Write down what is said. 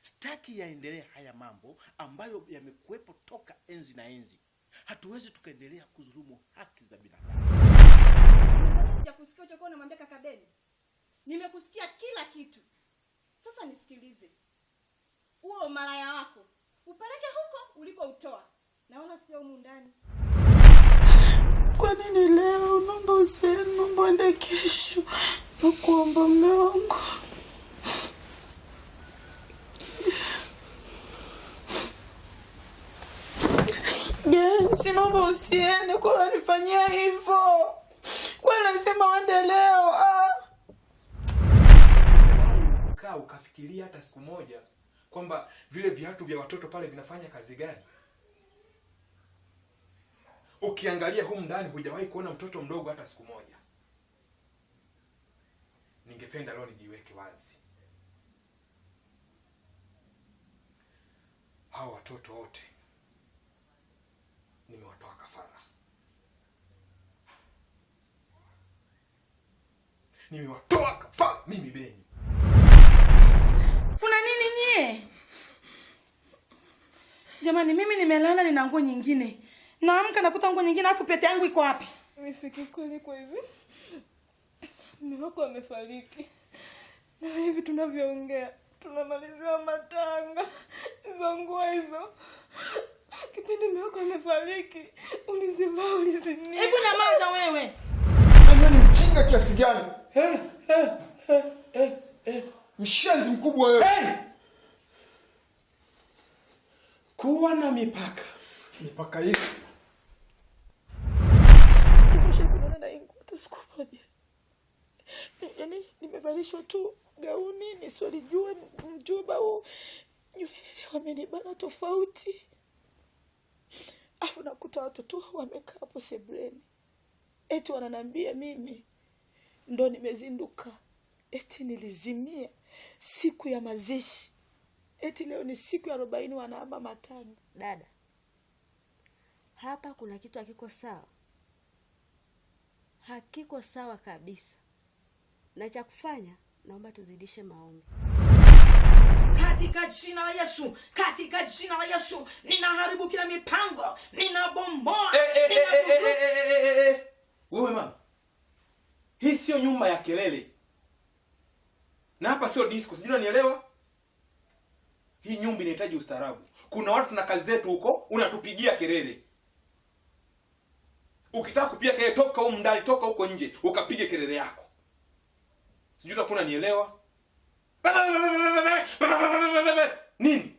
Sitaki yaendelee haya mambo ambayo yamekuwepo toka enzi na enzi. Hatuwezi tukaendelea kudhulumu haki za binadamu. Mbona sijakusikia ulichokuwa unamwambia kaka Beni? Nimekusikia kila kitu. Sasa nisikilize. Huo malaya wako upeleke huko uliko utoa. Na wala sio humu ndani. Kwa nini leo? Naomba useme, naomba ende kesho. Nakuomba mume wangu. Naomba usiende kwa unanifanyia hivyo. Kwa nasema uende leo. Kaa ukafikiria hata siku moja kwamba vile viatu vya watoto pale vinafanya kazi gani? Ukiangalia humu ndani hujawahi kuona mtoto mdogo hata siku moja. Ningependa leo nijiweke wazi. Hao watoto wote nimewatoa kafara. Nimewatoa kafara mimi Beni. Kuna nini nyie? Jamani, mimi nimelala nina nguo nyingine. Naamka nakuta nguo nyingine afu pete yangu iko wapi? Nimefika kweli kwa hivi. Mume wako amefariki. Na hivi tunavyoongea tunamalizia matanga. Hizo nguo hizo. Kipindi mume wako amefariki, ulizivaa ulizimia. Hebu nyamaza wewe. Wewe ni mjinga kiasi gani? Mshenzi mkubwa wewe. Kuwa na mipaka. Mipaka hii. Nimeshakuona na ingo hata siku moja. Yaani nimevalishwa tu gauni nisilijua mjomba huu. Wamenibana tofauti. Afu nakuta watoto wamekaa hapo sebreni. Eti wananiambia mimi ndo nimezinduka. Eti nilizimia siku ya mazishi. Eti leo ni siku ya 40 wanaama matanga. Dada, hapa kuna kitu hakiko sawa. Hakiko sawa kabisa. Na cha kufanya naomba tuzidishe maombi. Katika jina la Yesu, katika jina la Yesu, ninaharibu kila mipango, ninabomboa. Wewe mama. Hii sio nyumba ya kelele. Na hapa sio disco, sijui unanielewa? Hii nyumba inahitaji ustaarabu. Kuna watu tuna kazi zetu huko, unatupigia kelele. Ukitaka kupiga kelele toka huko ndani, toka huko nje, ukapige kelele yako. Sijui utakuwa unanielewa? Nini?